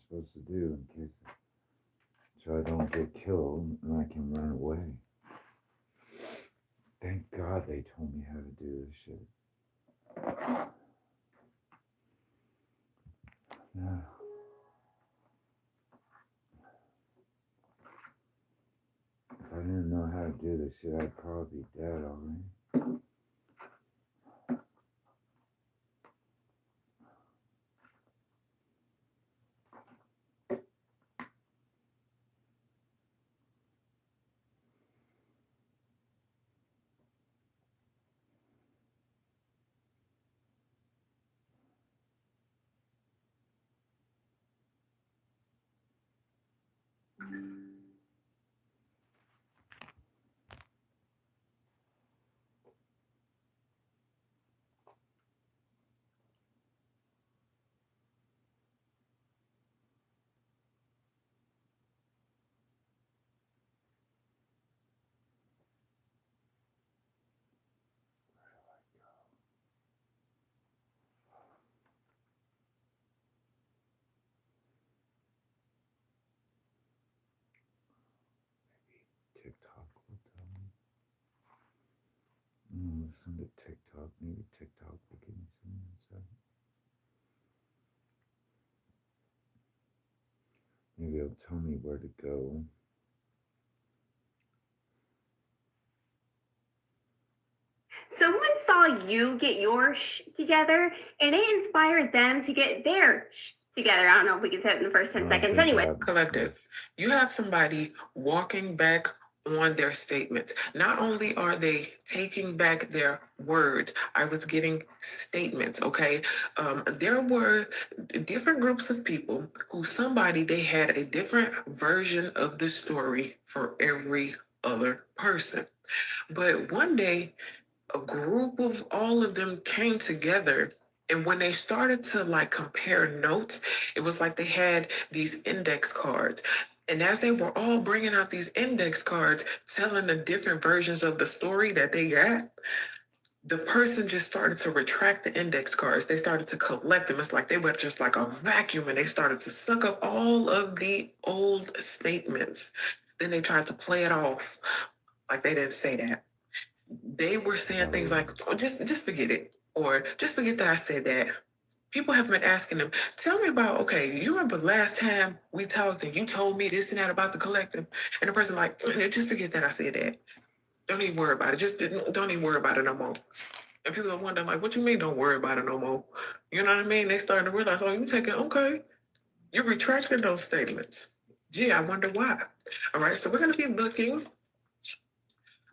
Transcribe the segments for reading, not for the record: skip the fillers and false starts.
supposed to do in case, so I don't get killed and I can run away. Thank God they told me how to do this shit. Yeah. If I didn't know how to do this shit, I'd probably be dead already. TikTok will tell me. Listen to TikTok. Maybe TikTok will give me some insight. Maybe it'll tell me where to go. Someone saw you get your together, and it inspired them to get their together. I don't know if we can say it in the first 10 seconds. Anyway. Collective. You have somebody walking back on their statements. Not only are they taking back their words, I was getting statements, okay? There were different groups of people who they had a different version of the story for every other person. But one day, a group of all of them came together, and when they started to compare notes, it was like they had these index cards. And as they were all bringing out these index cards, telling the different versions of the story that they got, the person just started to retract the index cards. They started to collect them. It's like they were just like a vacuum, and they started to suck up all of the old statements. Then they tried to play it off like they didn't say that. They were saying things like, oh, just forget it, or just forget that I said that. People have been asking them, tell me about, okay, you remember last time we talked and you told me this and that about the collective? And the person like, just forget that I said that. Don't even worry about it. Just don't even worry about it no more. And people are wondering, like, what you mean don't worry about it no more? You know what I mean? They starting to realize, oh, you're retracting those statements. Gee, I wonder why. All right, so we're going to be looking.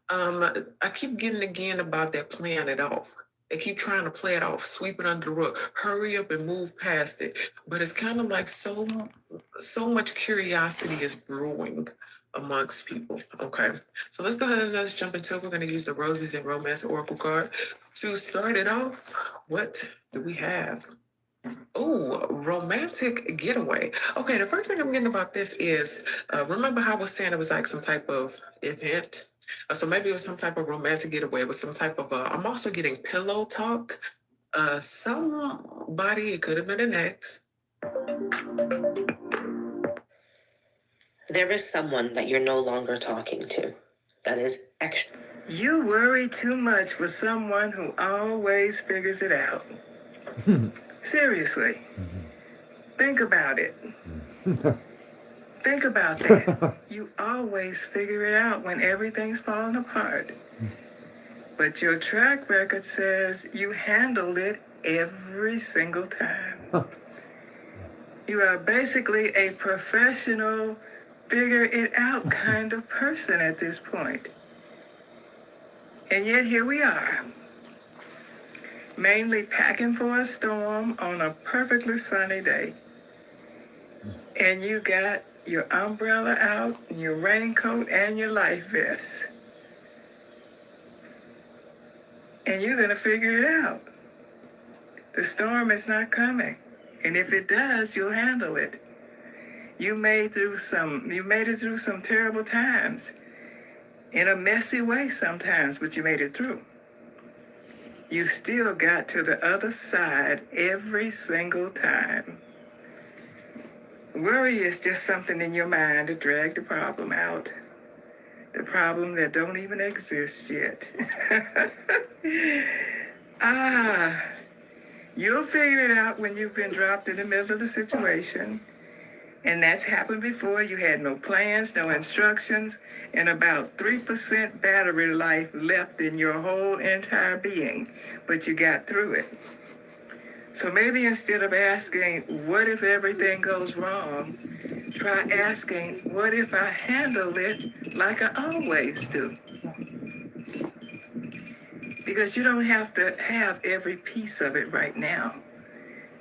I keep getting again about that playing it off. They keep trying to play it off, sweep it under the rug, hurry up and move past it. But it's kind of like so much curiosity is brewing amongst people. Okay, so let's go ahead and let's jump into it. We're going to use the Roses and Romance Oracle card. To start it off, what do we have? Oh, romantic getaway. Okay, the first thing I'm getting about this is, remember how I was saying it was like some type of event? So maybe it was some type of romantic getaway with some type of, I'm also getting pillow talk. Somebody, it could have been an ex. There is someone that you're no longer talking to. That is extra. You worry too much with someone who always figures it out. Seriously. Think about it. Think about that. You always figure it out when everything's falling apart. But your track record says you handled it every single time. You are basically a professional, figure it out kind of person at this point. And yet here we are, mainly packing for a storm on a perfectly sunny day. And you got your umbrella out, your raincoat, and your life vest. And you're going to figure it out. The storm is not coming. And if it does, you'll handle it. You made it through some terrible times. In a messy way sometimes, but you made it through. You still got to the other side every single time. Worry is just something in your mind to drag the problem out. The problem that don't even exist yet. You'll figure it out when you've been dropped in the middle of the situation. And that's happened before. You had no plans, no instructions, and about 3% battery life left in your whole entire being. But you got through it. So maybe instead of asking, what if everything goes wrong, try asking, what if I handle it like I always do? Because you don't have to have every piece of it right now.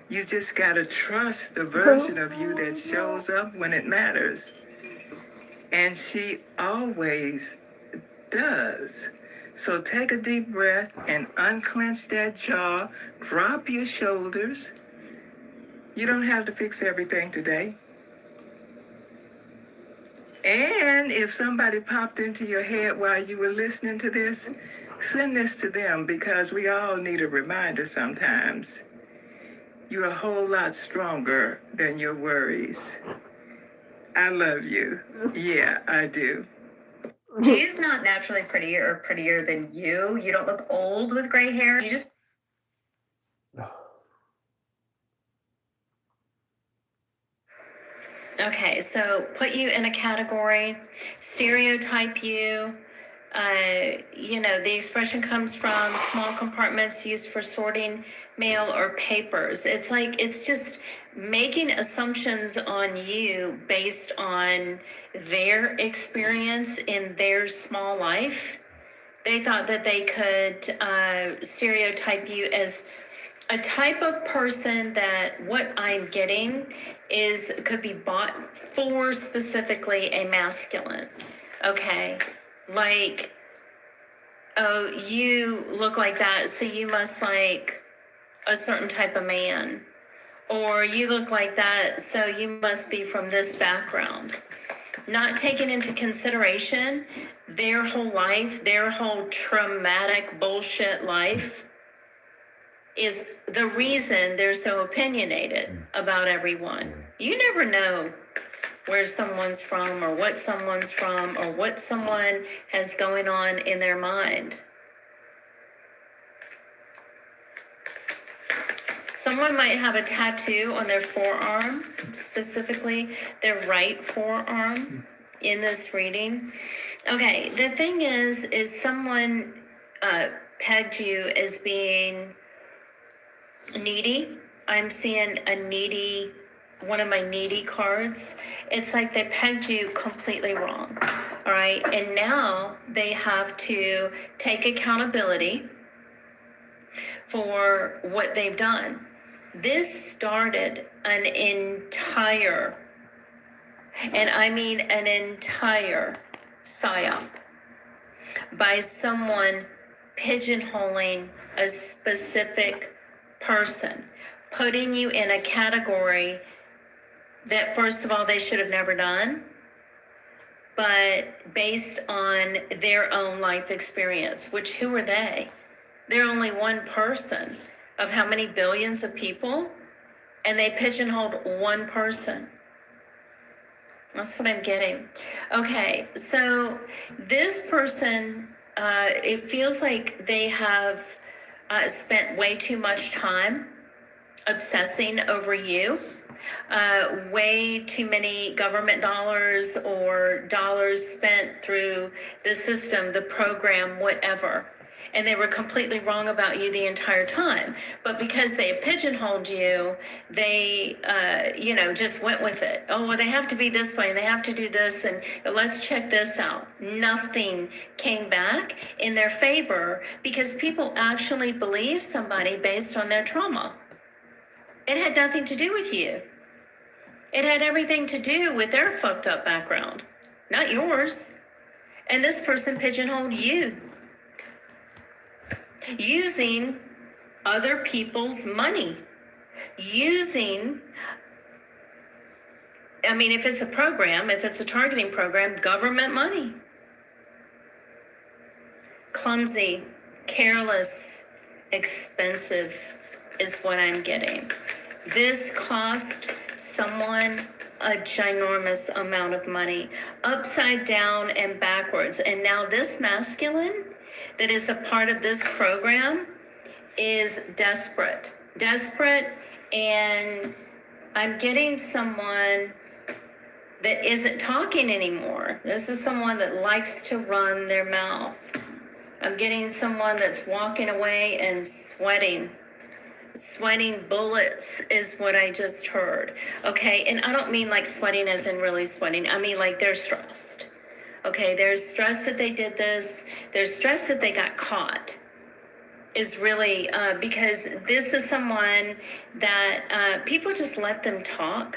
You just got to trust the version of you that shows up when it matters. And she always does. So take a deep breath and unclench that jaw, drop your shoulders. You don't have to fix everything today. And if somebody popped into your head while you were listening to this, send this to them because we all need a reminder sometimes. You're a whole lot stronger than your worries. I love you. Yeah, I do. She's not naturally prettier than you. You don't look old with gray hair. You just Okay, so put you in a category, stereotype you. The expression comes from small compartments used for sorting mail or papers. It's just making assumptions on you based on their experience in their small life. They thought that they could stereotype you as a type of person that what I'm getting could be bought for specifically a masculine. Okay. Like, oh, you look like that, so you must like a certain type of man. Or you look like that, so you must be from this background. Not taking into consideration their whole life, their whole traumatic bullshit life is the reason they're so opinionated about everyone. You never know where someone's from or what someone's from or what someone has going on in their mind. Someone might have a tattoo on their forearm, specifically their right forearm in this reading. Okay, the thing is someone pegged you as being needy. I'm seeing one of my needy cards. It's like they pegged you completely wrong. All right. And now they have to take accountability for what they've done. This started an entire, and I mean an entire psyop by someone pigeonholing a specific person, putting you in a category that, first of all, they should have never done, but based on their own life experience, which who are they? They're only one person of how many billions of people, and they pigeonholed one person. That's what I'm getting. Okay, so this person, it feels like they have spent way too much time obsessing over you. Way too many government dollars or dollars spent through the system, the program, whatever. And they were completely wrong about you the entire time. But because they pigeonholed you, they, just went with it. Oh, well, they have to be this way and they have to do this and let's check this out. Nothing came back in their favor because people actually believe somebody based on their trauma. It had nothing to do with you. It had everything to do with their fucked up background, not yours. And this person pigeonholed you using other people's money. If it's a program, if it's a targeting program, government money. Clumsy, careless, expensive is what I'm getting. This cost someone a ginormous amount of money, upside down and backwards. And now this masculine that is a part of this program is desperate, and I'm getting someone that isn't talking anymore. This is someone that likes to run their mouth. I'm getting someone that's walking away and sweating bullets is what I just heard. Okay, and I don't mean like sweating as in really sweating. I mean like they're stressed. Okay, there's stress that they did this. There's stress that they got caught. Is really because this is someone that people just let them talk,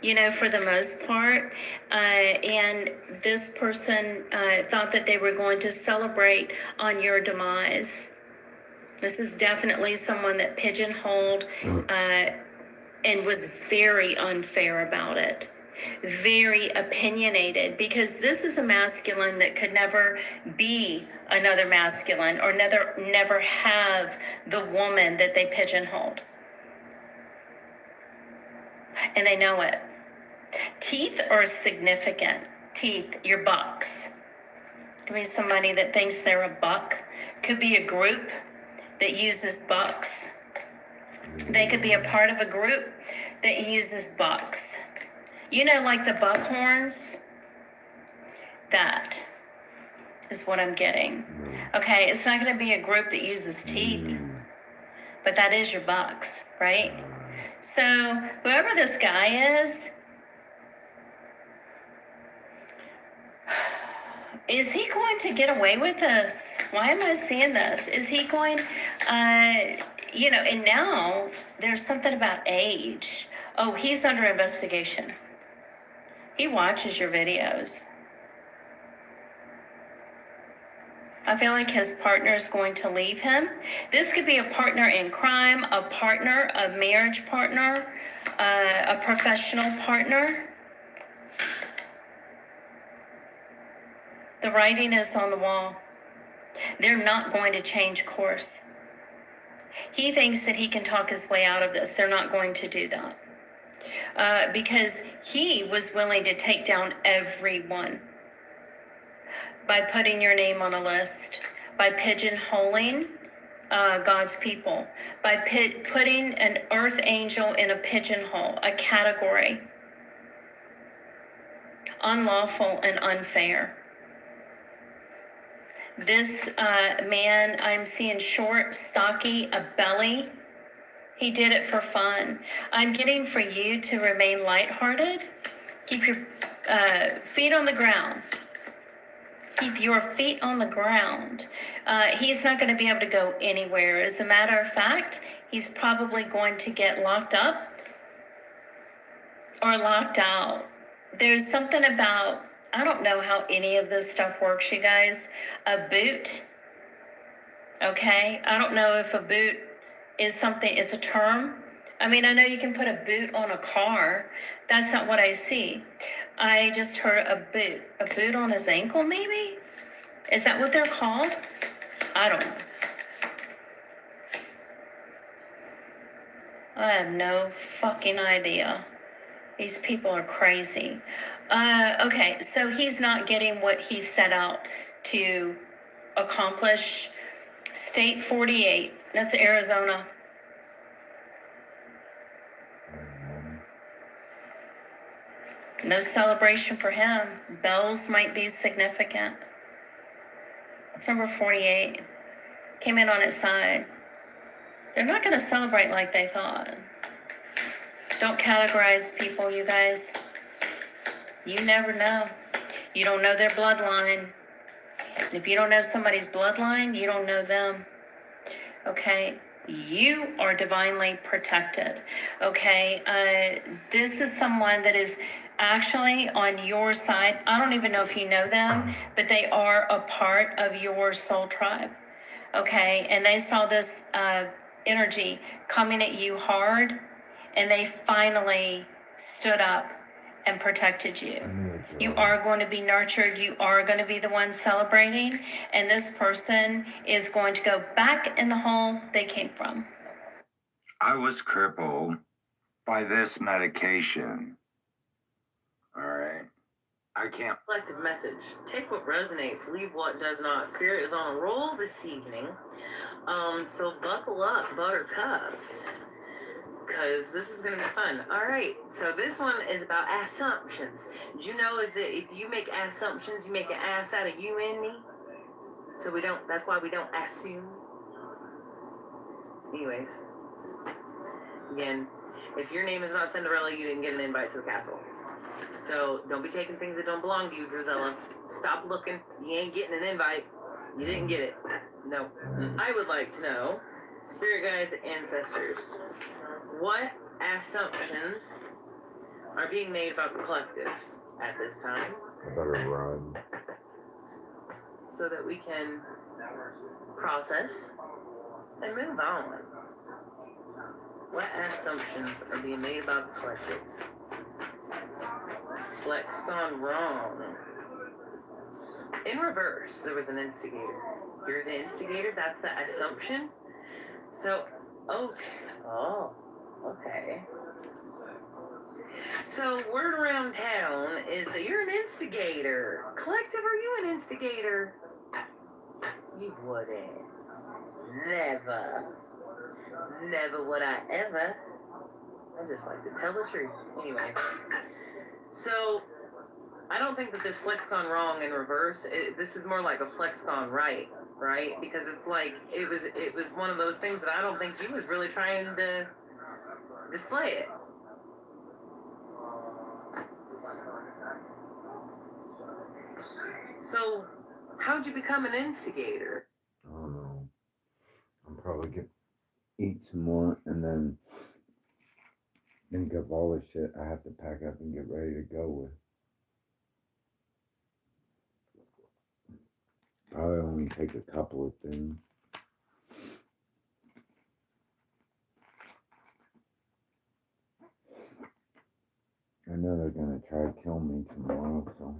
you know, for the most part. And this person thought that they were going to celebrate on your demise. This is definitely someone that pigeonholed and was very unfair about it. Very opinionated, because this is a masculine that could never be another masculine or never have the woman that they pigeonholed. And they know it. Teeth are significant. Teeth, your bucks. Could be somebody that thinks they're a buck. Could be a group that uses bucks. They could be a part of a group that uses bucks. You know, like the buckhorns? That is what I'm getting. Okay, it's not going to be a group that uses teeth, but that is your bucks, right? So whoever this guy is he going to get away with this? Why am I seeing this? Is he going, you know, and now there's something about age. Oh, he's under investigation. He watches your videos. I feel like his partner is going to leave him. This could be a partner in crime, a partner, a marriage partner, a professional partner. The writing is on the wall. They're not going to change course. He thinks that he can talk his way out of this. They're not going to do that. Because he was willing to take down everyone by putting your name on a list, by pigeonholing God's people, by putting an earth angel in a pigeonhole, a category, unlawful and unfair. This man, I'm seeing short, stocky, a belly. He did it for fun. I'm getting for you to remain lighthearted. Keep your feet on the ground. Keep your feet on the ground. He's not going to be able to go anywhere. As a matter of fact, he's probably going to get locked up or locked out. There's something about, I don't know how any of this stuff works, you guys. A boot, okay? I don't know if a boot is something, it's a term. I mean, I know you can put a boot on a car. That's not what I see. I just heard a boot on his ankle, maybe? Is that what they're called? I don't know. I have no fucking idea. These people are crazy. Okay, so he's not getting what he set out to accomplish. State 48, that's Arizona. No celebration for him. Bells might be significant. It's number 48. Came in on its side. They're not going to celebrate like they thought. Don't categorize people, you guys. You never know. You don't know their bloodline. And if you don't know somebody's bloodline, you don't know them. Okay? You are divinely protected. Okay? This is someone that is actually on your side. I don't even know if you know them, but they are a part of your soul tribe. Okay? And they saw this energy coming at you hard, and they finally stood up and protected you. You are going to be nurtured. You are going to be the one celebrating. And this person is going to go back in the hole they came from. I was crippled by this medication. I can't. Collective message. Take what resonates, leave what does not. Spirit is on a roll this evening. So buckle up, buttercups, because this is going to be fun. All right, so this one is about assumptions. Did you know if you make assumptions, you make an ass out of you and me? So that's why we don't assume. Anyways, again, if your name is not Cinderella, you didn't get an invite to the castle. So don't be taking things that don't belong to you, Drizella. Stop looking. You ain't getting an invite. You didn't get it. No. I would like to know, spirit guides, ancestors, what assumptions are being made about the collective at this time? I better run. So that we can process and move on. What assumptions are being made about the collective? Flex gone wrong. In reverse, there was an instigator. You're the instigator, that's the assumption. So, okay. So, word around town is that you're an instigator. Collective, are you an instigator? You wouldn't. Never. Never would I ever. I just like to tell the truth. Anyway. So, I don't think that this flex gone wrong in reverse. This is more like a flex gone right? Because it's like, it was one of those things that I don't think you was really trying to display it. So, how'd you become an instigator? I don't know. I'm probably gonna eat some more and then think of all the shit I have to pack up and get ready to go with. Probably only take a couple of things. I know they're gonna try to kill me tomorrow, so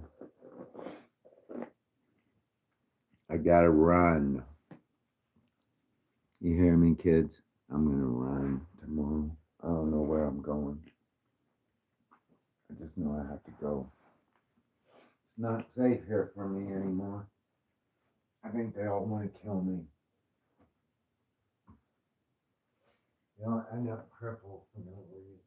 I gotta run. You hear me, kids? I'm gonna run tomorrow. I don't know where I'm going. I just know I have to go. It's not safe here for me anymore. I think they all want to kill me. You know, I end up crippled for no reason.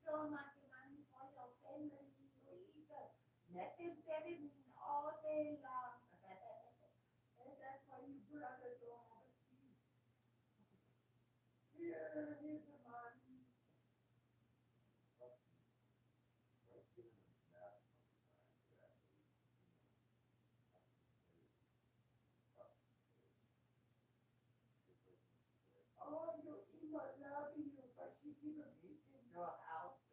so much money for your family. You eat methamphetamine all day long. And that's why you brothers don't have a peace. Here's the money. Oh, your Ema love you, but she keep abusing your house.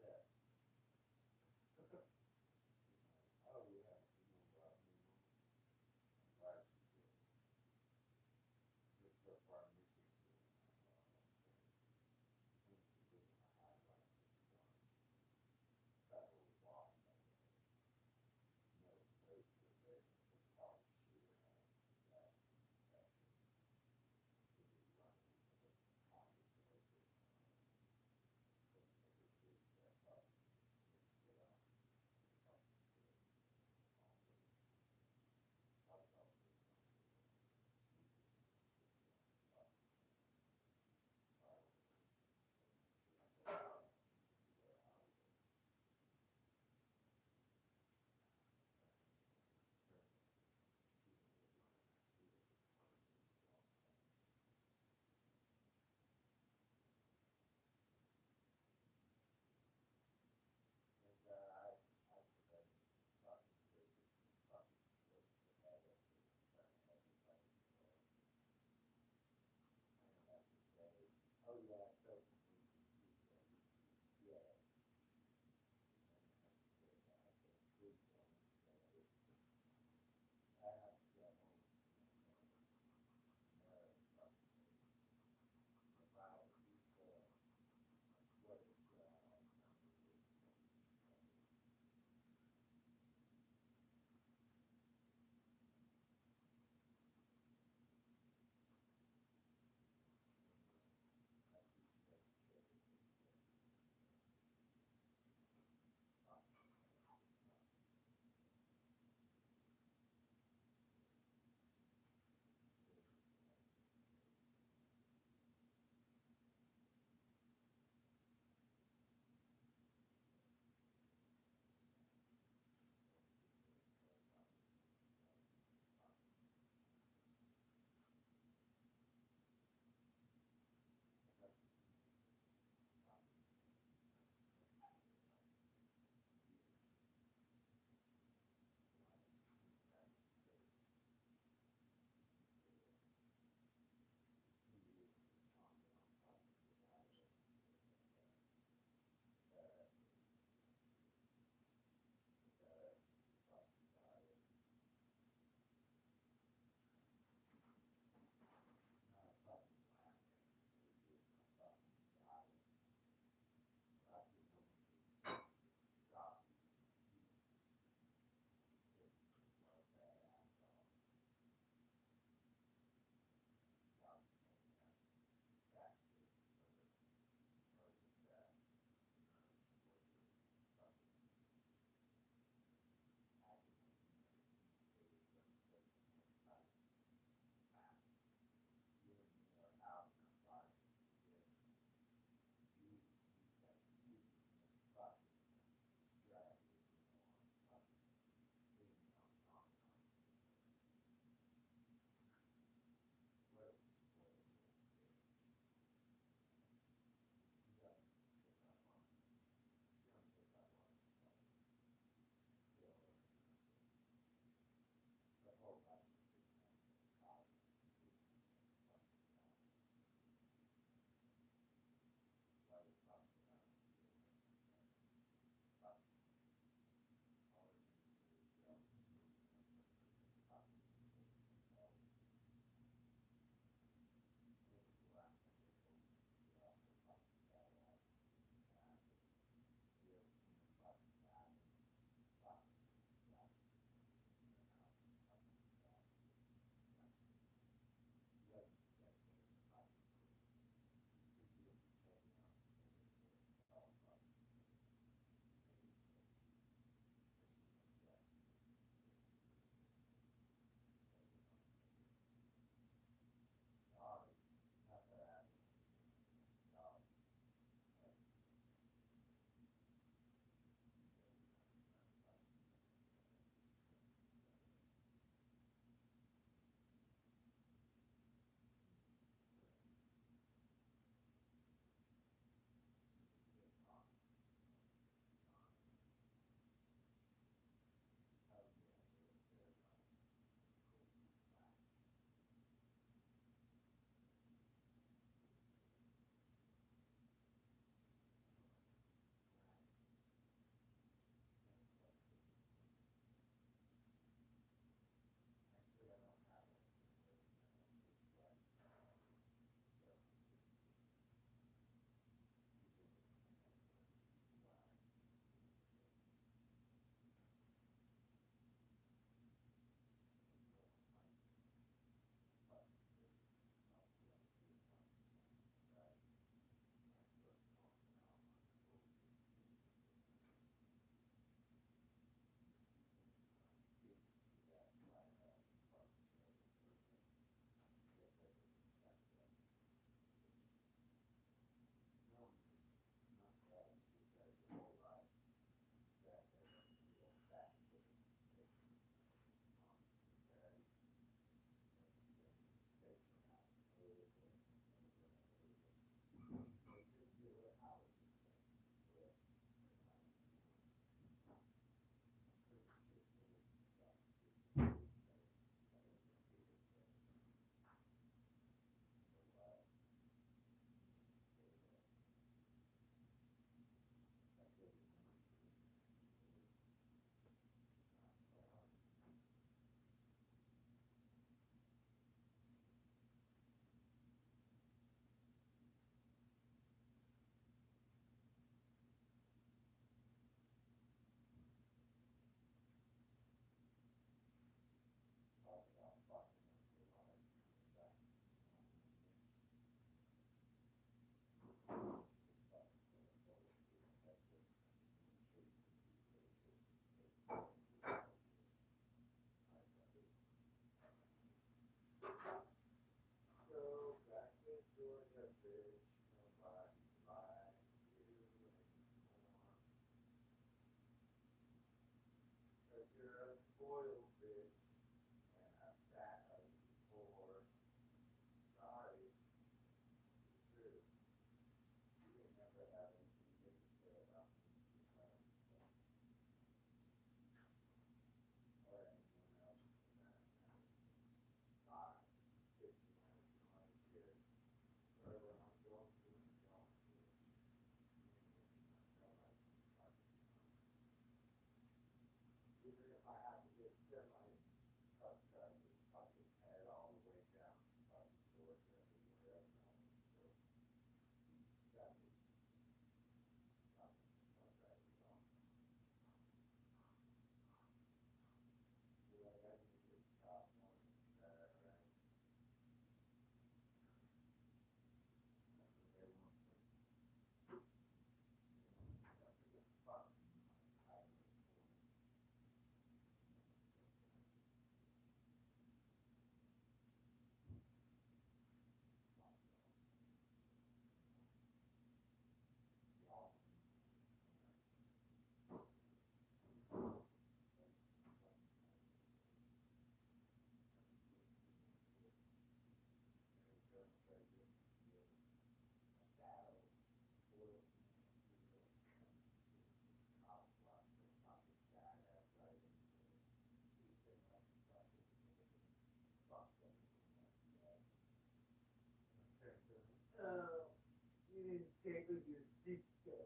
take with your sister.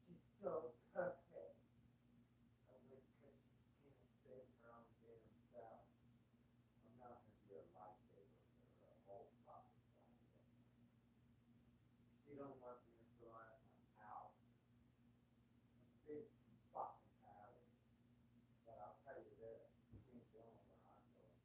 She's so perfect. I wish because she can't save her own damn self. I'm not gonna be a lifesaver for her whole fucking life. She don't want me to throw out my house. Big fucking alley. But I'll tell you this, she ain't going where I'm going.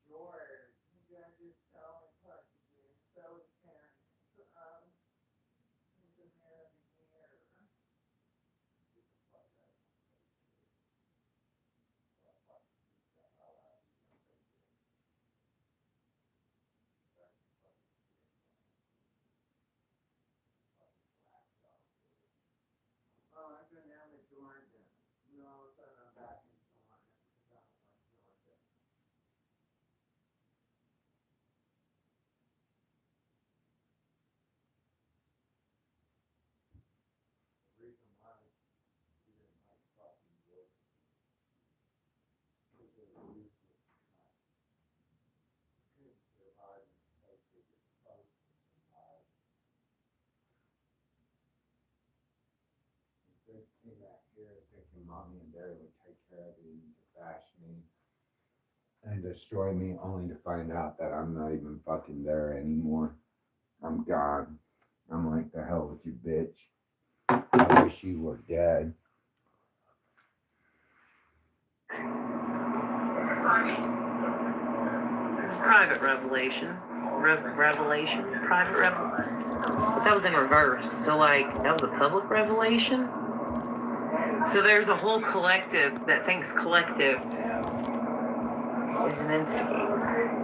George, you guys are so impressive. So scary. He's the man of the year. Oh, I've been down to Georgia. No, all of a sudden I'm back in Salina because I don't like Georgia. The reason why we didn't like fucking Georgia because they were useless. Couldn't survive in the place they were supposed to survive. And so they came back here thinking mommy and daddy would take care of me and bash me and destroy me, only to find out that I'm not even fucking there anymore. I'm gone. I'm like, the hell with you, bitch. I wish you were dead. It's private revelation. Revelation? Private revelation? That was in reverse. So, like, that was a public revelation? So there's a whole collective that thinks collective is an instigator.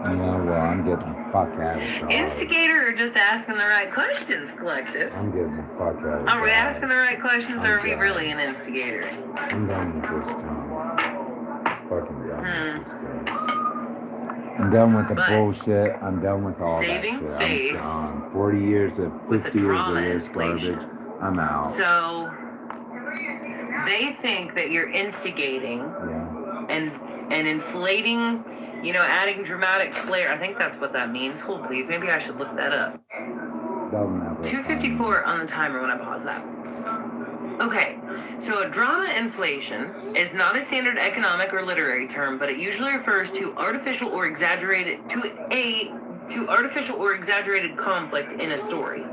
No, well, I'm getting the fuck out of here. Instigator or just asking the right questions, collective? I'm getting the fuck out of Are we Dodge. asking the right questions or are we I'm really an instigator? I'm done with this time. Fucking done with this time. I'm done with the But bullshit. I'm done with all that saving shit. face I'm done. 40 years of with the 50 years of drama this inflation. garbage. I'm out. So they think that you're instigating Yeah. and inflating, you know, adding dramatic flair. I think that's what that means. Hold please, maybe I should look that up. They'll never 2:54 on the timer when I pause that. Okay, so a drama inflation is not a standard economic or literary term, but it usually refers to artificial or exaggerated conflict in a story.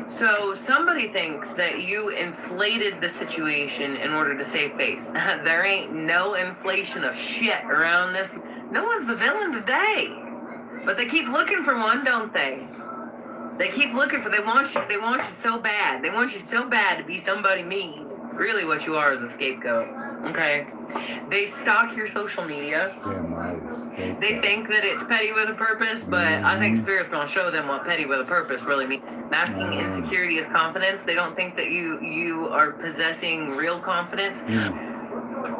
So somebody thinks that you inflated the situation in order to save face. There ain't no inflation of shit around this. No one's the villain today. But they keep looking for one, don't they? They keep looking for, they want you so bad. They want you so bad to be somebody mean. Really what you are is a scapegoat. Okay. They stalk your social media. Damn right. Escape They that. think that it's petty with a purpose, but I think Spirit's gonna show them what petty with a purpose really means. Masking insecurity as confidence. They don't think that you are possessing real confidence.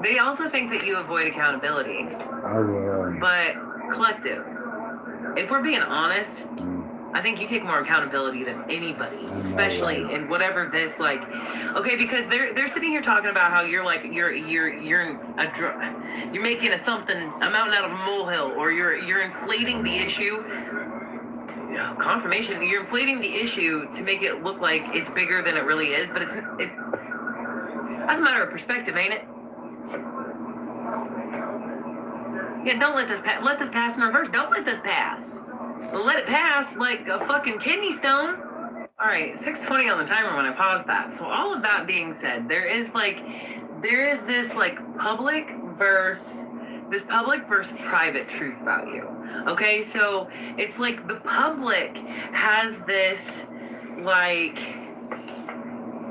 They also think that you avoid accountability. I will. But collective. If we're being honest, I think you take more accountability than anybody, especially in whatever this like. Okay, because they're sitting here talking about how you're like you're making a mountain out of a molehill, or you're inflating the issue. Confirmation. You're inflating the issue to make it look like it's bigger than it really is, but that's a matter of perspective, ain't it? Yeah, don't let this pass. Let this pass in reverse. Don't let this pass. But let it pass like a fucking kidney stone. All right, 6:20 on the timer when I paused that. So all of that being said, there is this public versus private truth about you. Okay, so it's like the public has this like.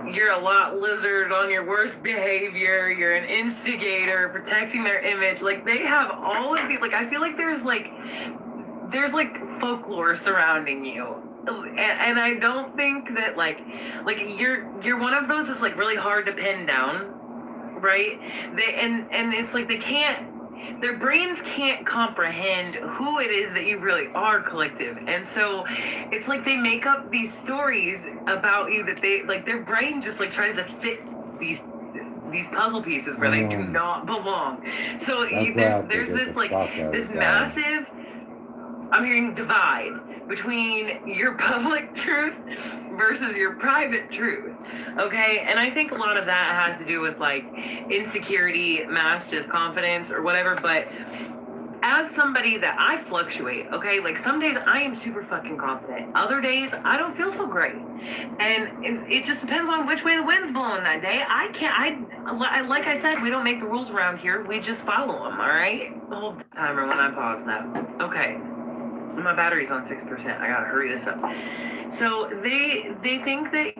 You're a lot lizard on your worst behavior. You're an instigator, protecting their image. Like they have all of these. Like I feel like there's folklore surrounding you, and I don't think that like you're one of those that's like really hard to pin down, right? And it's like they can't. Their brains can't comprehend who it is that you really are, collective. And so it's like they make up these stories about you that they like their brain just like tries to fit these puzzle pieces where they do not belong. So there's this like this massive, I'm hearing divide between your public truth versus your private truth. Okay, and I think a lot of that has to do with like insecurity masked as confidence or whatever. But as somebody that I fluctuate, okay, like some days I am super fucking confident, other days I don't feel so great, and it just depends on which way the wind's blowing that day. Like I said, we don't make the rules around here, we just follow them. All right, hold the timer when I pause that. Okay, my battery's on 6%. I gotta hurry this up. So they think that,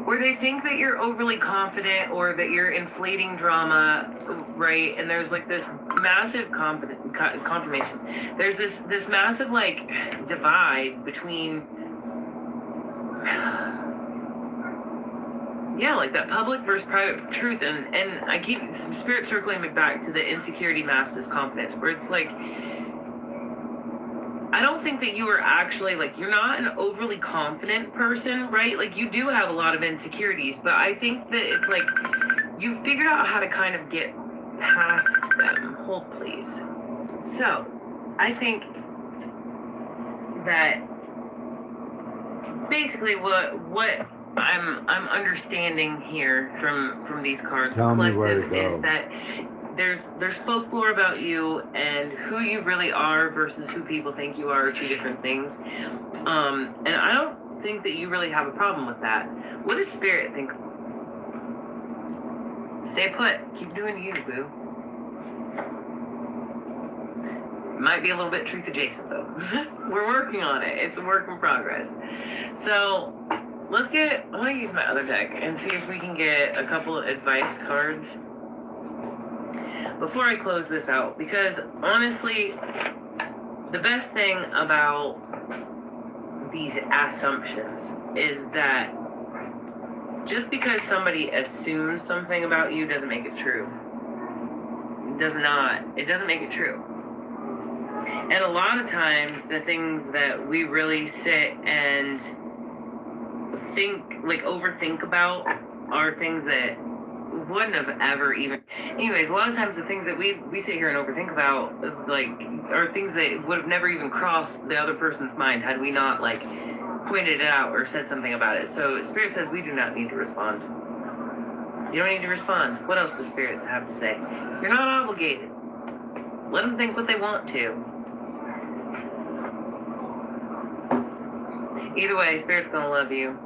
or they think that you're overly confident, or that you're inflating drama, right? And there's like this massive confirmation. There's this massive like divide between, yeah, like that public versus private truth. And I keep Spirit circling me back to the insecurity masked as confidence, where it's like, I don't think that you are actually like, you're not an overly confident person, right? Like you do have a lot of insecurities, but I think that it's like you figured out how to kind of get past them. Hold please. So I think that basically what I'm understanding here from these cards, Tell me where to collective, go. is that there's folklore about you, and who you really are versus who people think you are two different things. And I don't think that you really have a problem with that. What does Spirit think? Stay put. Keep doing you, boo. Might be a little bit truth adjacent though. We're working on it. It's a work in progress. So I want to use my other deck and see if we can get a couple of advice cards before I close this out, because honestly, the best thing about these assumptions is that just because somebody assumes something about you doesn't make it true. It doesn't make it true. And a lot of times the things that we really sit and overthink about are things that wouldn't have ever even. Anyways, a lot of times the things that we sit here and overthink about, like, are things that would have never even crossed the other person's mind had we not like pointed it out or said something about it. So Spirit says we do not need to respond. You don't need to respond. What else does Spirit have to say? You're not obligated. Let them think what they want to. Either way, Spirit's gonna love you.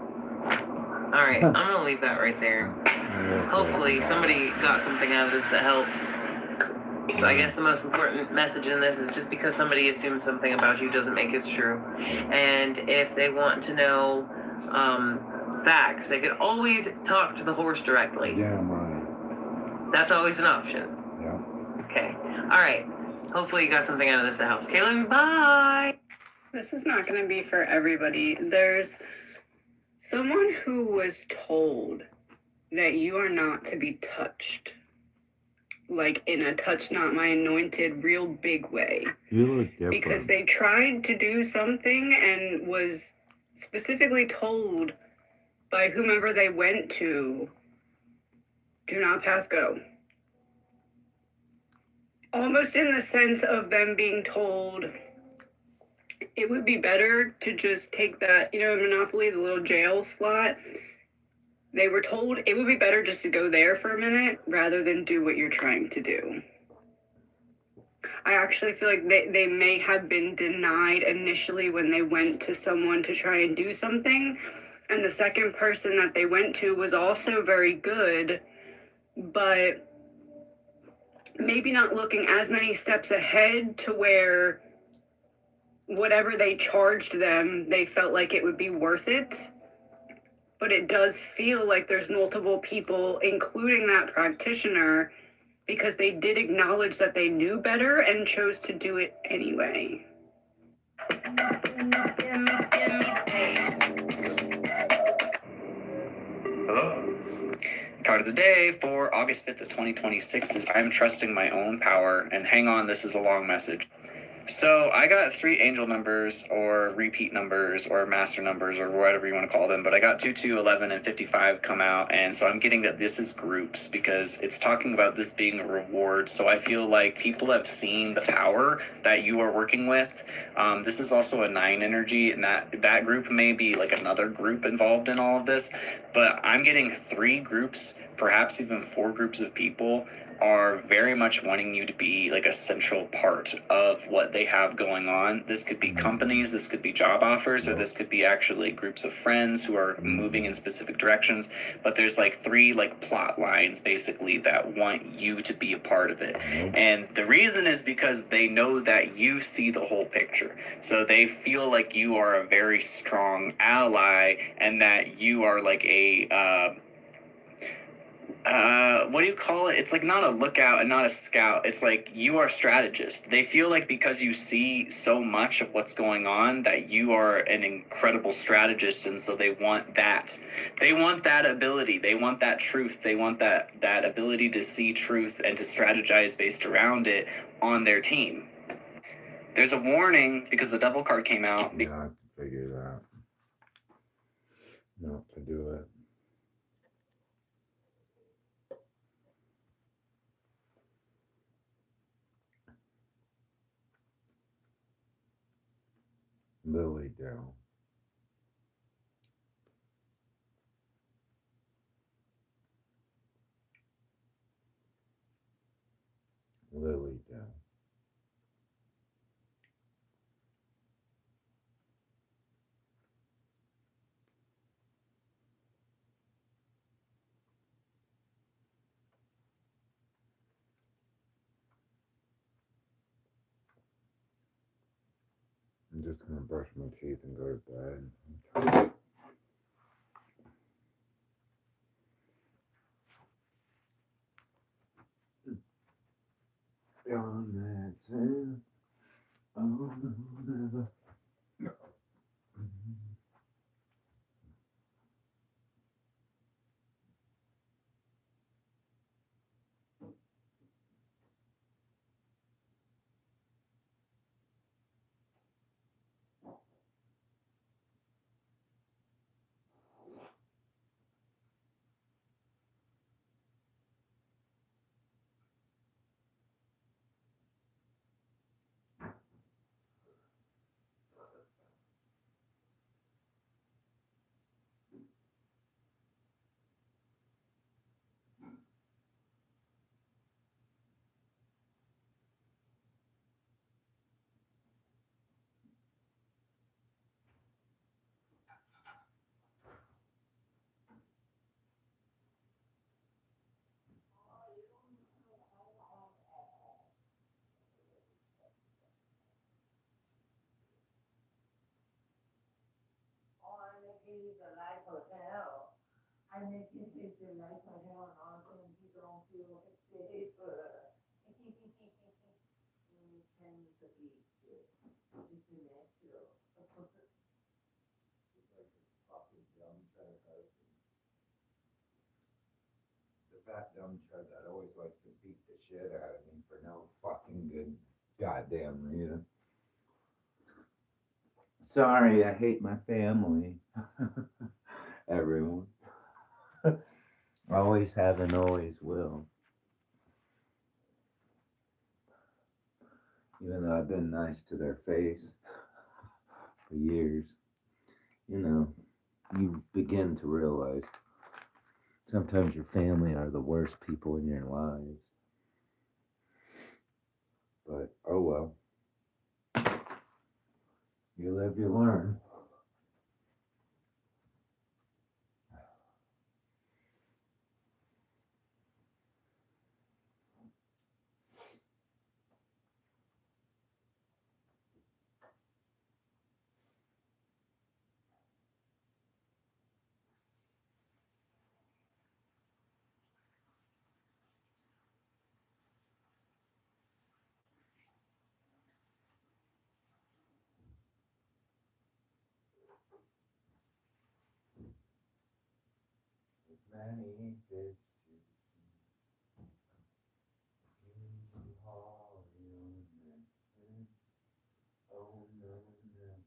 All right, I'm gonna leave that right there. Hopefully somebody got something out of this that helps. So I guess the most important message in this is just because somebody assumes something about you doesn't make it true. And if they want to know Facts. They could always talk to the horse directly. Damn right. That's always an option. Yeah. Okay. All right. Hopefully you got something out of this that helps. Kaylin, bye. This is not going to be for everybody. There's someone who was told that you are not to be touched. Like in a touch not my anointed real big way. You look different. Because they tried to do something and was specifically told by whomever they went to, do not pass go. Almost in the sense of them being told it would be better to just take that, in Monopoly, the little jail slot. They were told it would be better just to go there for a minute rather than do what you're trying to do. I actually feel like they may have been denied initially when they went to someone to try and do something. And the second person that they went to was also very good, but maybe not looking as many steps ahead to where whatever they charged them, they felt like it would be worth it. But it does feel like there's multiple people, including that practitioner, because they did acknowledge that they knew better and chose to do it anyway. Hello. Card of the day for August 5th of 2026 is I'm trusting my own power. And hang on, this is a long message. So I got 3 angel numbers or repeat numbers or master numbers or whatever you want to call them, but I got 2, 2, 11, and 55 come out. And so I'm getting that this is groups because it's talking about this being a reward. So I feel like people have seen the power that you are working with. This is also a 9 energy, and that group may be like another group involved in all of this, but I'm getting 3 groups, perhaps even 4 groups of people are very much wanting you to be like a central part of what they have going on. This could be companies, this could be job offers, or this could be actually groups of friends who are moving in specific directions. But there's like 3 like plot lines basically that want you to be a part of it. And the reason is because they know that you see the whole picture. So they feel like you are a very strong ally and that you are like a what do you call it? It's like not a lookout and not a scout. It's like you are a strategist. They feel like because you see so much of what's going on that you are an incredible strategist, and so they want that. They want that ability. They want that truth. They want that ability to see truth and to strategize based around it on their team. There's a warning because the devil card came out. Yeah, I have to figure it out. Not to do it. Lily Dell. Lily Dell. I'm just gonna brush my teeth and go to bed. On that sand, oh no, never. Oh, I'm making the life hotel. I make it if they like my hair and also when people don't feel safe. We tend to be it's natural. It's like a fucking dumb truck husband. The fat dumb truck that always likes to beat the shit out of me for no fucking good goddamn reason. Sorry, I hate my family. Everyone. Always have and always will. Even though I've been nice to their face for years, you know, you begin to realize sometimes your family are the worst people in your lives. But oh well. You live, you learn. Many fish to see. You haul your nets in. Oh no, never.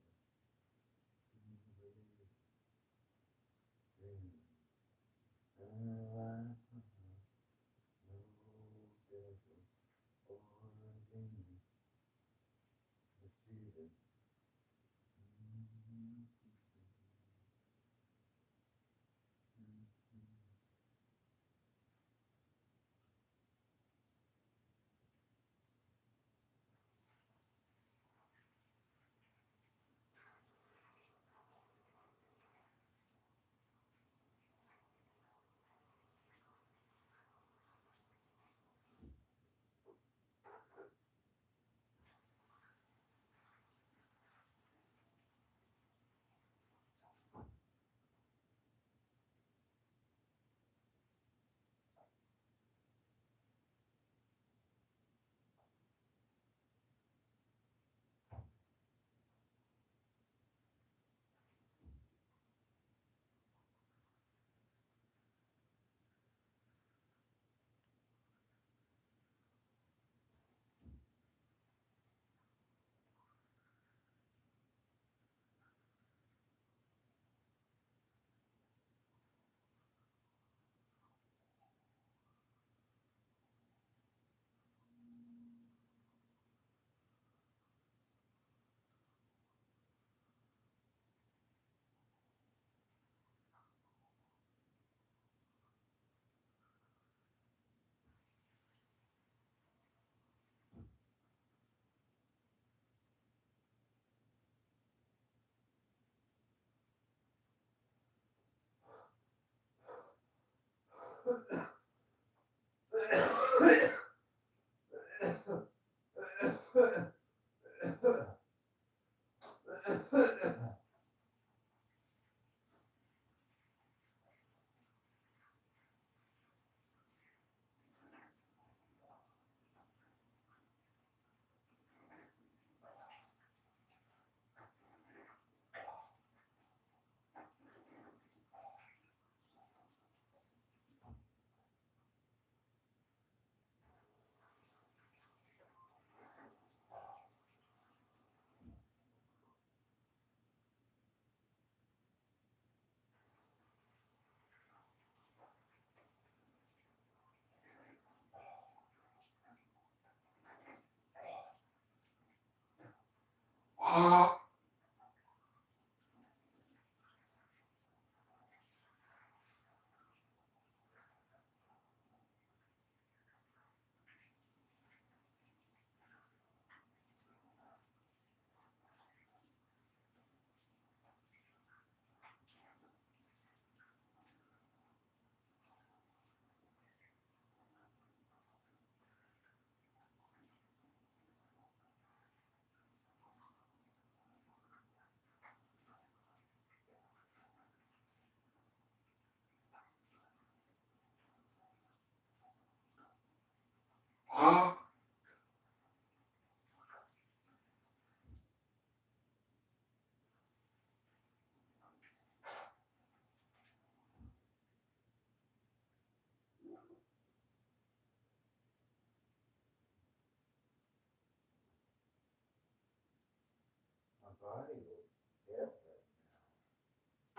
body looks different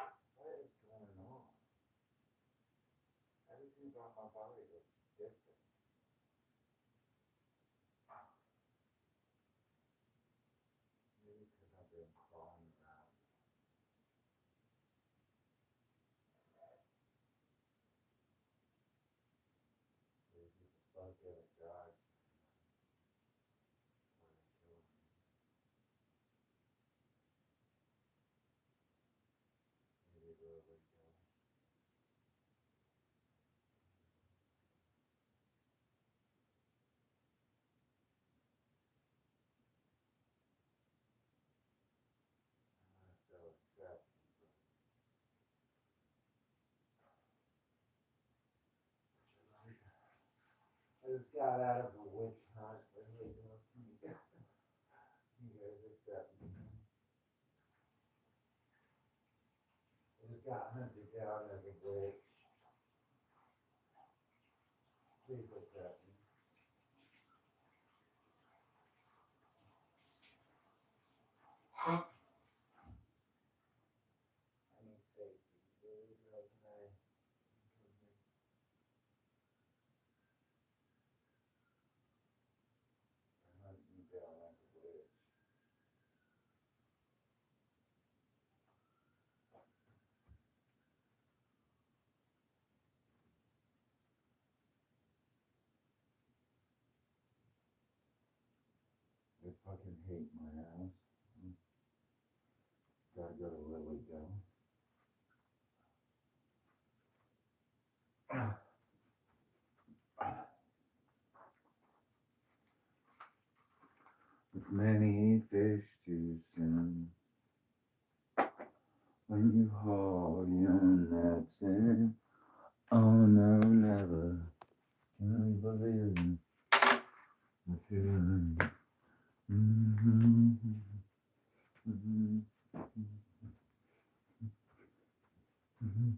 now. What is going on? Everything about my body looks different. Maybe because I've been crawling around. Maybe the bug in a garage. Maybe where we go. I feel acceptance. I just got out of a witch hunt. Really doing you guys accept me. I just got hunted down as a witch. Please accept me. I need safety. Really, girl, can I come here? They're hunting me down like a witch. They fucking hate my house. Gotta go to Lily Go. With many fish to swim, when you haul your nets in, oh no, never can I believe the feeling. Mm-hmm. Mm-hmm. Mm-hmm.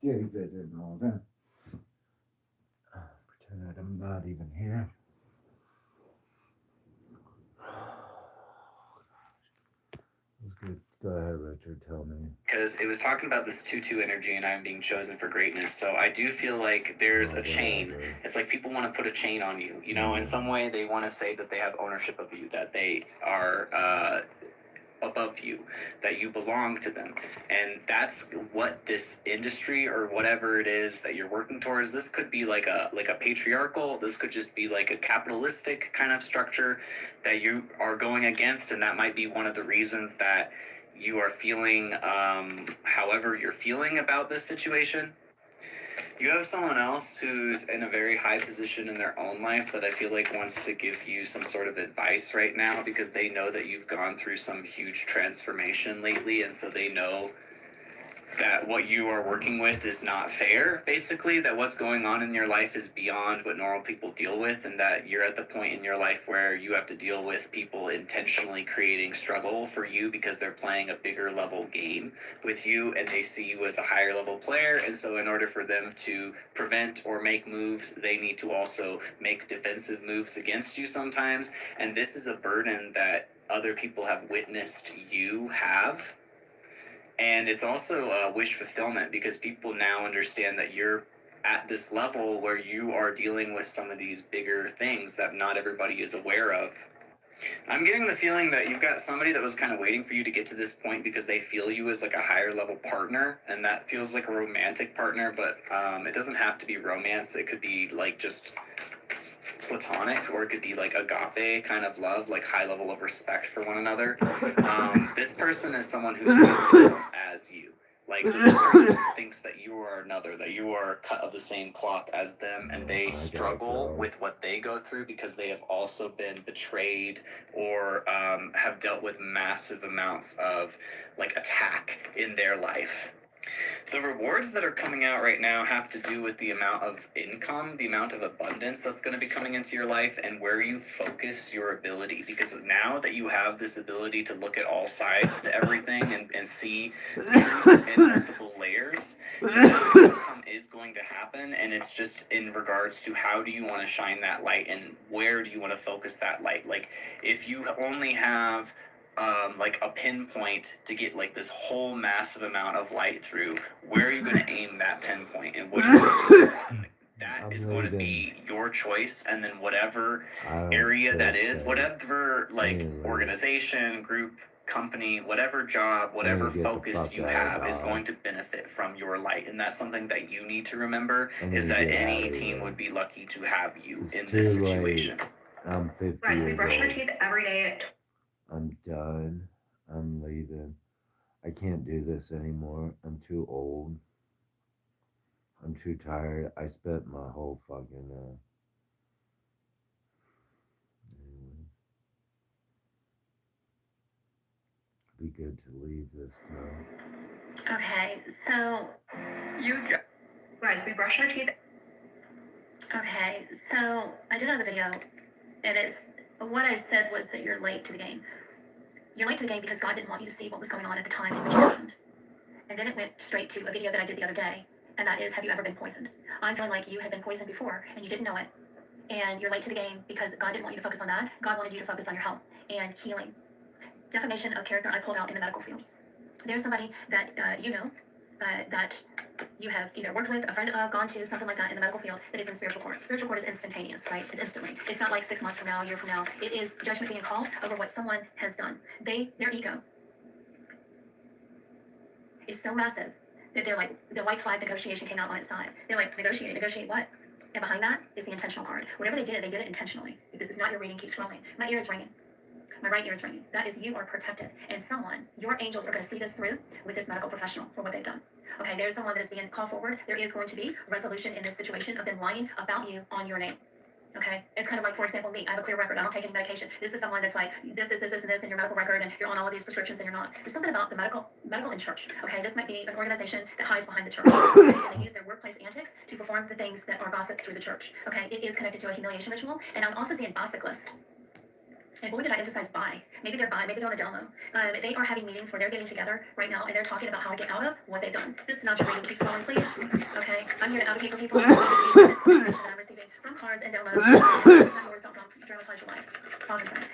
David and all that. Pretend that I'm not even here. Good. Go ahead, Richard. Tell me. Because it was talking about this 2-2 energy and I'm being chosen for greatness. So I do feel like there's a chain. It's like people want to put a chain on you. You know, in some way they want to say that they have ownership of you, that they are above you, that you belong to them. And that's what this industry or whatever it is that you're working towards, this could be like a patriarchal, this could just be like a capitalistic kind of structure that you are going against, and that might be one of the reasons that you are feeling however you're feeling about this situation. You have someone else who's in a very high position in their own life that I feel like wants to give you some sort of advice right now, because they know that you've gone through some huge transformation lately, and so they know that what you are working with is not fair, basically, that what's going on in your life is beyond what normal people deal with, and that you're at the point in your life where you have to deal with people intentionally creating struggle for you because they're playing a bigger level game with you and they see you as a higher level player. And so in order for them to prevent or make moves, they need to also make defensive moves against you sometimes. And this is a burden that other people have witnessed you have. And it's also a wish fulfillment, because people now understand that you're at this level where you are dealing with some of these bigger things that not everybody is aware of. I'm getting the feeling that you've got somebody that was kind of waiting for you to get to this point because they feel you as like a higher level partner, and that feels like a romantic partner, but it doesn't have to be romance. It could be like just platonic, or it could be like agape kind of love, like high level of respect for one another. This person is someone who's as you. Like, so this person thinks that you are another, that you are cut of the same cloth as them, and they struggle with what they go through because they have also been betrayed or have dealt with massive amounts of like attack in their life. The rewards that are coming out right now have to do with the amount of income, the amount of abundance that's going to be coming into your life, and where you focus your ability. Because now that you have this ability to look at all sides to everything and see in multiple layers, income is going to happen. And it's just in regards to how do you want to shine that light and where do you want to focus that light. Like, if you only have like a pinpoint to get like this whole massive amount of light through, where are you going to aim that pinpoint, and what are you going to do? That is going to be your choice. And then whatever area that is, whatever like organization, group, company, whatever job, whatever focus you have is going to benefit from your light. And that's something that you need to remember, is that any team would be lucky to have you in this situation. I'm 50 Right, so we years brush our old. teeth every day. I'm done. I'm leaving. I can't do this anymore. I'm too old. I'm too tired. I spent my whole fucking anyway. Be good to leave this now. Okay, so right, so we brush our teeth. Okay, so I did another video, and it's what I said was that you're late to the game. You're late to the game because God didn't want you to see what was going on at the time in which it happened. And then it went straight to a video that I did the other day, and that is, have you ever been poisoned? I'm feeling like you had been poisoned before, and you didn't know it. And you're late to the game because God didn't want you to focus on that. God wanted you to focus on your health and healing. Defamation of character I pulled out in the medical field. There's somebody that you know, that you have either worked with, a friend of, gone to, something like that in the medical field, that is in spiritual court. Spiritual court is instantaneous, right? It's instantly. It's not like 6 months from now, a year from now. It is judgment being called over what someone has done. Their ego is so massive that they're like, the white flag negotiation came out on its side. They're like, negotiate what? And behind that is the intentional card. Whatever they did it intentionally. If this is not your reading, keep scrolling. My ear is ringing. My right ear is ringing. That is, you are protected. And someone, your angels are going to see this through with this medical professional for what they've done. Okay, there's someone that is being called forward. There is going to be resolution in this situation of them lying about you on your name. Okay, it's kind of like, for example, me. I have a clear record. I don't take any medication. This is someone that's like, this, and this in your medical record, and you're on all of these prescriptions, and you're not. There's something about the medical in church. Okay, this might be an organization that hides behind the church. Okay? And they use their workplace antics to perform the things that are gossiped through the church. Okay, it is connected to a humiliation ritual. And I'm also seeing bicyclists. And boy, did I emphasize bi. Maybe they're bi, maybe they're on a down low. They are having meetings where they're getting together right now and they're talking about how to get out of what they've done. This is not your reading. Keep scrolling, please. Okay? I'm here to advocate for people that I'm receiving from cards and downloads. Words don't dramatize your life. That's all I'm saying.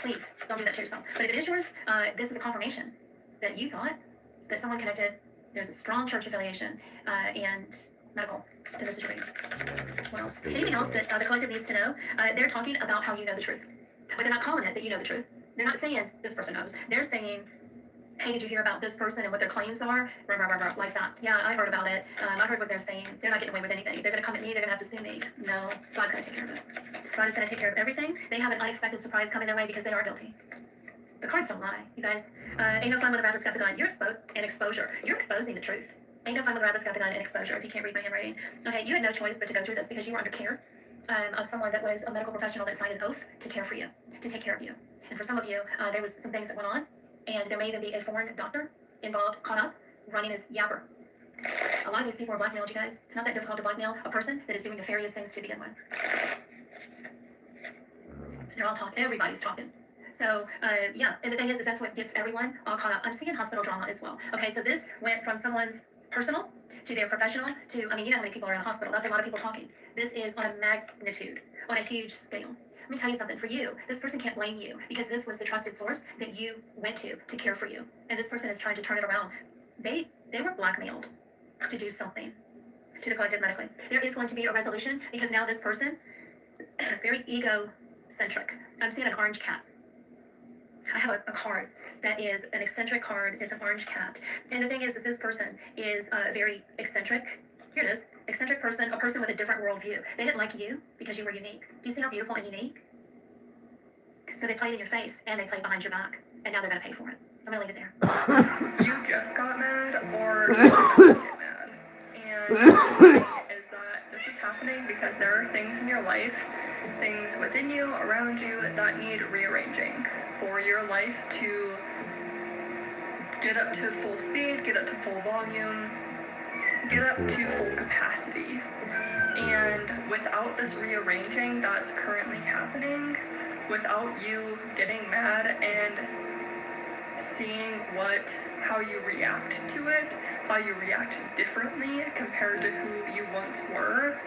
Please, don't do that to yourself. But if it is yours, this is a confirmation that you thought that someone connected, there's a strong church affiliation and medical to this is your reading. What else? Anything else that the collective needs to know? They're talking about how you know the truth. But they're not calling it that you know the truth. They're not saying this person knows. They're saying, hey, did you hear about this person and what their claims are? Rah, rah, rah, rah, like that. Yeah, I heard about it. I heard what they're saying. They're not getting away with anything. They're going to come at me. They're going to have to sue me. No, God's going to take care of it. God is going to take care of everything. They have an unexpected surprise coming their way because they are guilty. The cards don't lie, you guys. Ain't no fun when a rabbit's got the gun. You're exposure. You're exposing the truth. Ain't no fun when a rabbit's got the gun and exposure if you can't read my handwriting. Okay, you had no choice but to go through this because you were under care of someone that was a medical professional that signed an oath to care for you, to take care of you. And for some of you, there was some things that went on, and there may even be a foreign doctor involved, caught up, running as yapper. A lot of these people are blackmailed, you guys. It's not that difficult to blackmail a person that is doing nefarious things to begin with. They're all talking. Everybody's talking. So, yeah, and the thing is that's what gets everyone all caught up. I'm seeing hospital drama as well. Okay, so this went from someone's personal to their professional to, I mean, you know how many people are in a hospital. That's a lot of people talking. This is on a magnitude, on a huge scale. Let me tell you something. For you, this person can't blame you because this was the trusted source that you went to care for you. And this person is trying to turn it around. They were blackmailed to do something to the collective medically. There is going to be a resolution because now this person, very egocentric. I'm seeing an orange cat. I have a card that is an eccentric card. It's an orange cat. And the thing is this person is very eccentric. Here it is. Eccentric person, a person with a different worldview. They didn't like you because you were unique. Do you see how beautiful and unique? So they played in your face and they played behind your back. And now they're going to pay for it. I'm going to leave it there. You just got mad or you got mad. And the thing is that this is happening because there are things in your life, things within you, around you, that need rearranging for your life to get up to full speed, get up to full volume, get up to full capacity. And without this rearranging that's currently happening, without you getting mad and seeing how you react to it, how you react differently compared to who you once were,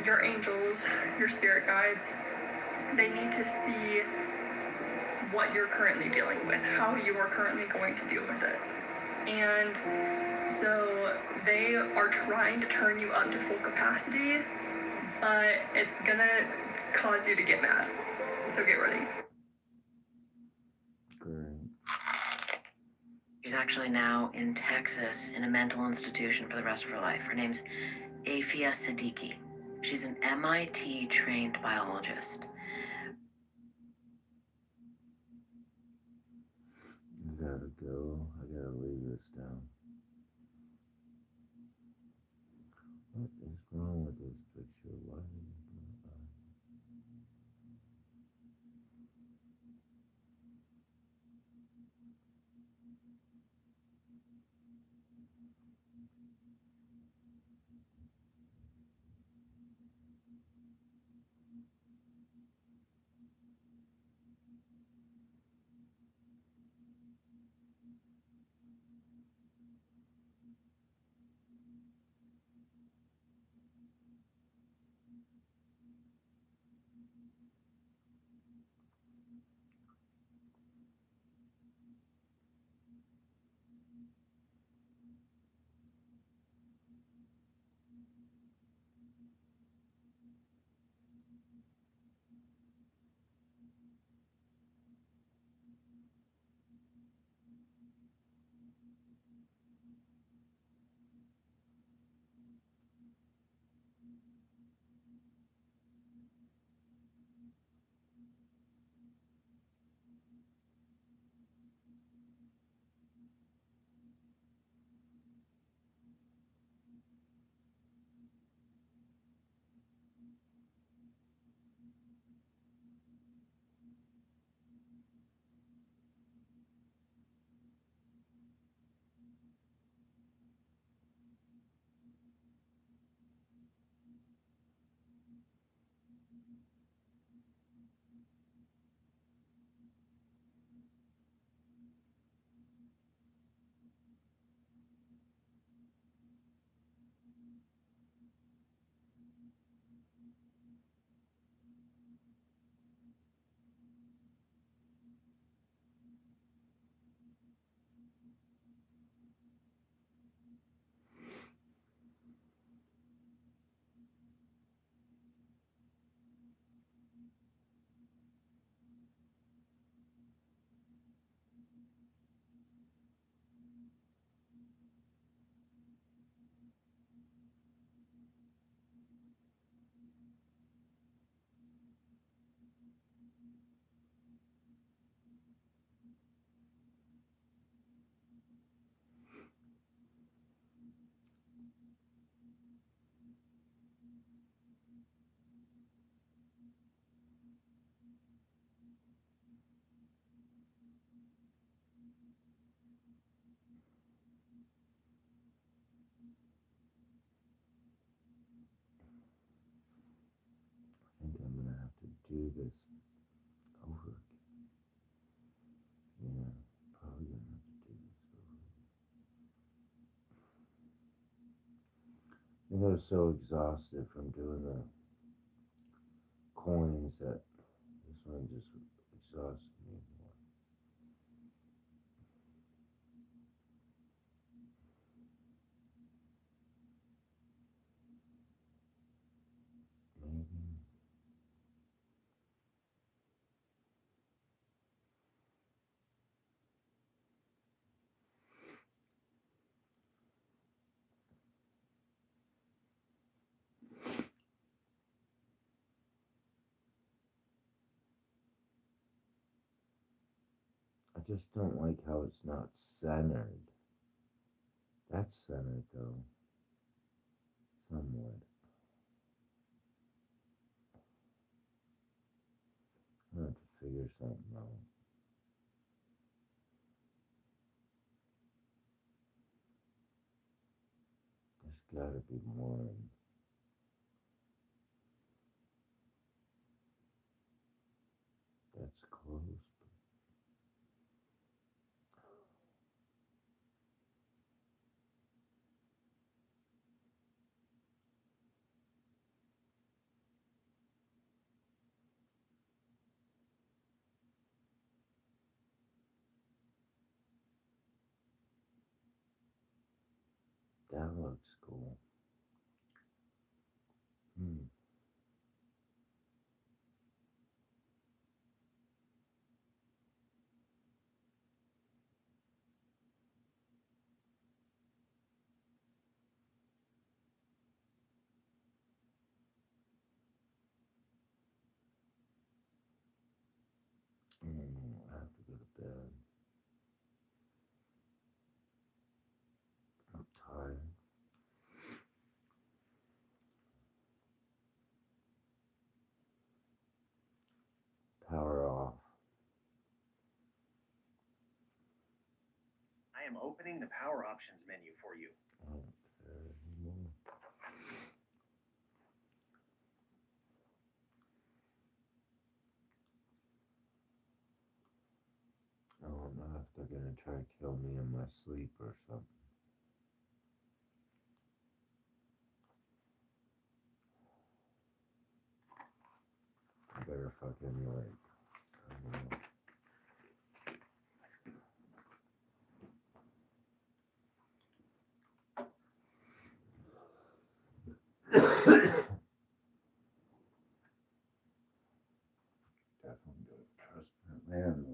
your angels, your spirit guides, they need to see what you're currently dealing with, how you are currently going to deal with it. And so they are trying to turn you up to full capacity, but it's gonna cause you to get mad. So get ready. Great. She's actually now in Texas in a mental institution for the rest of her life. Her name's Afia Siddiqui. She's an MIT trained biologist. I gotta go. I gotta leave this down. What is wrong with this picture? Why is it not? do this over again. Yeah, probably gonna have to do this over again. I think I was so exhausted from doing the coins that this one just exhausted me more. Maybe. I just don't like how it's not centered. That's centered though, somewhat. I have to figure something out. There's gotta be more. That's close. That looks cool. I have to go to bed. I'm tired. Power off. I am opening the power options menu for you. I don't care anymore. I don't know if they're gonna try to kill me in my sleep or something. I better fucking like, I don't know. Definitely don't trust that man.